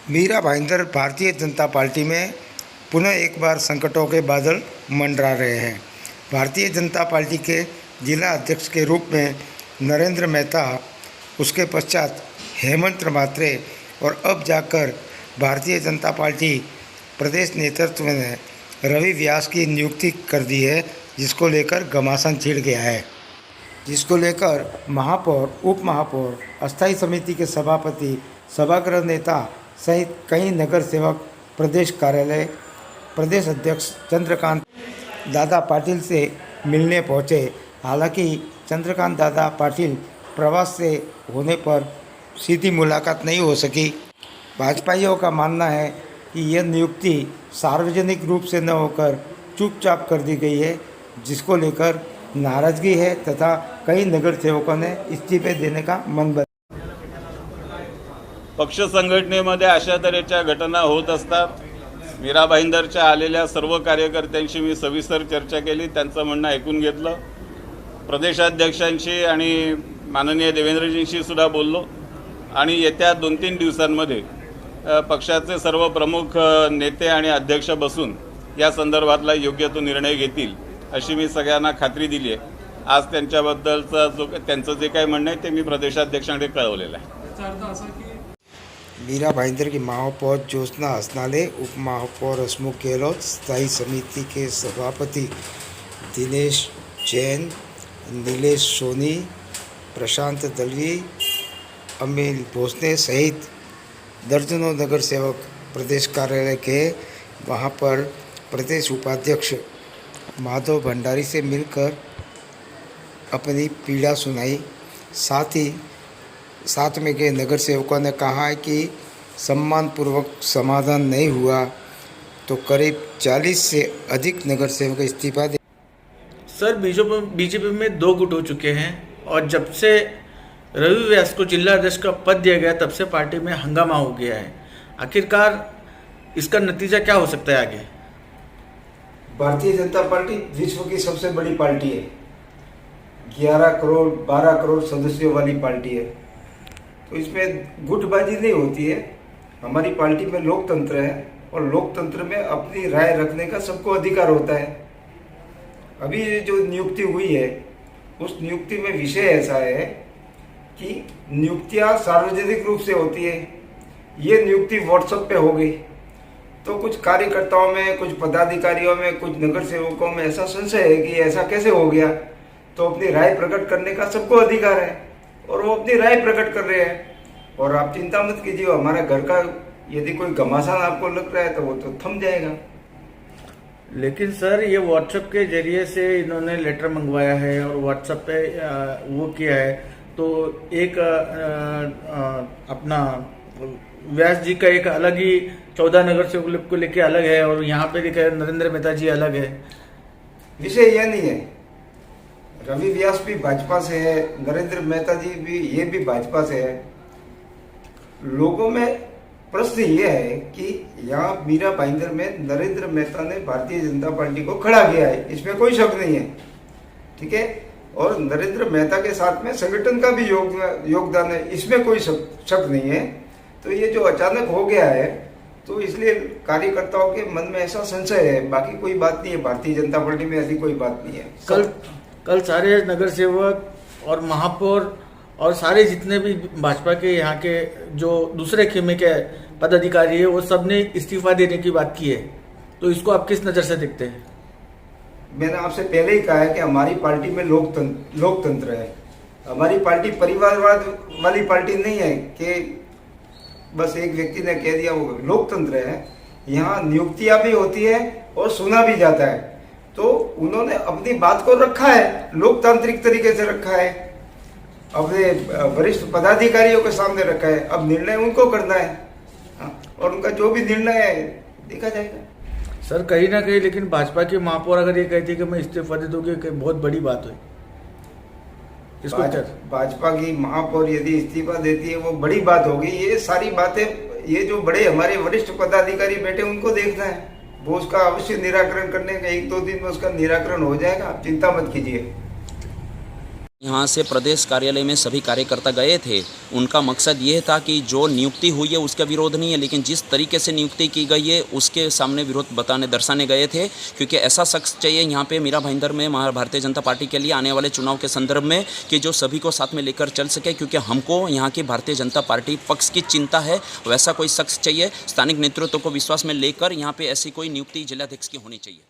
Meera Bhayandar Bharatiya Janata party में पुनः एक बार संकटों के बादल मंडरा रहे हैं। भारतीय जनता पार्टी के जिला अध्यक्ष के रूप में नरेंद्र मेहता, उसके पश्चात हेमंत म्हात्रे और अब जाकर भारतीय जनता पार्टी प्रदेश नेतृत्व ने रवि व्यास की नियुक्ति कर दी है, जिसको लेकर घमासान छिड़ गया है। जिसको लेकर महापौर, उप महापौर, अस्थायी समिति के सभापति, सभागृह नेता सहित कई नगर सेवक प्रदेश कार्यालय प्रदेश अध्यक्ष चंद्रकांत दादा पाटिल से मिलने पहुंचे। हालांकि चंद्रकांत दादा पाटिल प्रवास से होने पर सीधी मुलाकात नहीं हो सकी। भाजपाइयों का मानना है कि यह नियुक्ति सार्वजनिक रूप से न होकर चुपचाप कर दी गई है, जिसको लेकर नाराजगी है तथा कई नगर सेवकों ने इस्तीफे देने का मन बना। पक्ष संघटनेमध्ये अशा तऱ्हेच्या घटना होत असतात। मीरा भाईंदरच्या आलेल्या सर्व कार्यकर्त्यांशी मी सविस्तर चर्चा केली, त्यांचं म्हणणं ऐकून घेतलं। प्रदेशाध्यक्षांशी आणि माननीय देवेंद्रजींशी सुद्धा बोललो आणि येत्या 2-3 दिवसांमध्ये पक्षाचे सर्व प्रमुख नेते आणि अध्यक्ष बसून या संदर्भातला योग्य तो निर्णय घेतील अशी मी सगळ्यांना खात्री दिली आहे। आज त्यांच्याबद्दलचा त्यांचं जे काही म्हणणं आहे ते मी प्रदेशाध्यक्षांकडे कळवलेलं आहे। मीरा भाईंदर की महापौर ज्योत्सना हसनाले, उप महापौर हसमुख गहलोत, स्थायी समिति के सभापति दिनेश जैन, नीलेश सोनी, प्रशांत दलवी, अमिल भोसले सहित दर्जनों नगर सेवक प्रदेश कार्यालय के वहाँ पर प्रदेश उपाध्यक्ष माधव भंडारी से मिलकर अपनी पीड़ा सुनाई। साथ में के नगर सेवकों ने कहा है कि सम्मानपूर्वक समाधान नहीं हुआ तो करीब 40 से अधिक नगर सेवक इस्तीफा दे। सर, बीजेपी में 2 गुट हो चुके हैं और जब से रवि व्यास को जिला अध्यक्ष का पद दिया गया तब से पार्टी में हंगामा हो गया है। आखिरकार इसका नतीजा क्या हो सकता है आगे? भारतीय जनता पार्टी विश्व की सबसे बड़ी पार्टी है। 11 करोड़ 12 करोड़ सदस्यों वाली पार्टी है, तो इसमें गुटबाजी नहीं होती है। हमारी पार्टी में लोकतंत्र है और लोकतंत्र में अपनी राय रखने का सबको अधिकार होता है। अभी ये जो नियुक्ति हुई है, उस नियुक्ति में विषय ऐसा है कि नियुक्तियां सार्वजनिक रूप से होती है। ये नियुक्ति व्हाट्सएप पे हो गई तो कुछ कार्यकर्ताओं में, कुछ पदाधिकारियों में, कुछ नगर सेवकों में ऐसा संशय है कि ऐसा कैसे हो गया। तो अपनी राय प्रकट करने का सबको अधिकार है और वो अपनी राय प्रकट कर रहे हैं। और आप चिंता मत कीजिए, हमारा घर का यदि कोई घमासान आपको लग रहा है तो वो तो थम जाएगा। लेकिन सर, ये व्हाट्सएप के जरिए से इन्होंने लेटर मंगवाया है और व्हाट्सएप पे वो किया है, तो एक अपना व्यास जी का एक अलग ही 14 नगर सेवक को लेके अलग है और यहाँ पे लिखा है नरेंद्र मेहता जी अलग है। विषय यह नहीं है। रवि व्यास भी भाजपा से है, नरेंद्र मेहता जी भी, ये भी भाजपा से है। लोगों में प्रश्न ये है कि यहाँ मीरा भाईंदर में नरेंद्र मेहता ने भारतीय जनता पार्टी को खड़ा किया है, इसमें कोई शक नहीं है, ठीक है। और नरेंद्र मेहता के साथ में संगठन का भी योगदान है, इसमें कोई शक नहीं है। तो ये जो अचानक हो गया है, तो इसलिए कार्यकर्ताओं के मन में ऐसा संशय है, बाकी कोई बात नहीं है। भारतीय जनता पार्टी में ऐसी कोई बात नहीं है। कल सारे नगर सेवक और महापौर और सारे जितने भी भाजपा के यहाँ के जो दूसरे खेमे के पदाधिकारी है, वो सब ने इस्तीफा देने की बात की है, तो इसको आप किस नज़र से देखते हैं? मैंने आपसे पहले ही कहा है कि हमारी पार्टी में लोकतंत्र है। हमारी पार्टी परिवारवाद वाली पार्टी नहीं है कि बस एक व्यक्ति ने कह दिया, वो लोकतंत्र है। यहाँ नियुक्तियां भी होती है और सुना भी जाता है। तो उन्होंने अपनी बात को रखा है, लोकतांत्रिक तरीके से रखा है, अपने वरिष्ठ पदाधिकारियों के सामने रखा है। अब निर्णय उनको करना है और उनका जो भी निर्णय है देखा जाएगा। सर, कहीं ना कहीं लेकिन भाजपा के महापौर अगर ये कहती है कि मैं इस्तीफा दे दूंगी, बहुत बड़ी बात हुई। भाजपा की महापौर यदि इस्तीफा देती है वो बड़ी बात होगी। ये सारी बातें, ये जो बड़े हमारे वरिष्ठ पदाधिकारी बैठे उनको देखना है, वो उसका अवश्य निराकरण करने का 1-2 दिन में उसका निराकरण हो जाएगा। आप चिंता मत कीजिए। यहाँ से प्रदेश कार्यालय में सभी कार्यकर्ता गए थे। उनका मकसद ये था कि जो नियुक्ति हुई है उसका विरोध नहीं है, लेकिन जिस तरीके से नियुक्ति की गई है उसके सामने विरोध दर्शाने गए थे, क्योंकि ऐसा शख्स चाहिए यहाँ पे मीरा भाईंदर में भारतीय जनता पार्टी के लिए आने वाले चुनाव के संदर्भ में, कि जो सभी को साथ में लेकर चल सके, क्योंकि हमको यहाँ की भारतीय जनता पार्टी पक्ष की चिंता है। वैसा कोई शख्स चाहिए, स्थानिक नेतृत्व को विश्वास में लेकर यहाँ पर ऐसी कोई नियुक्ति जिलाध्यक्ष की होनी चाहिए।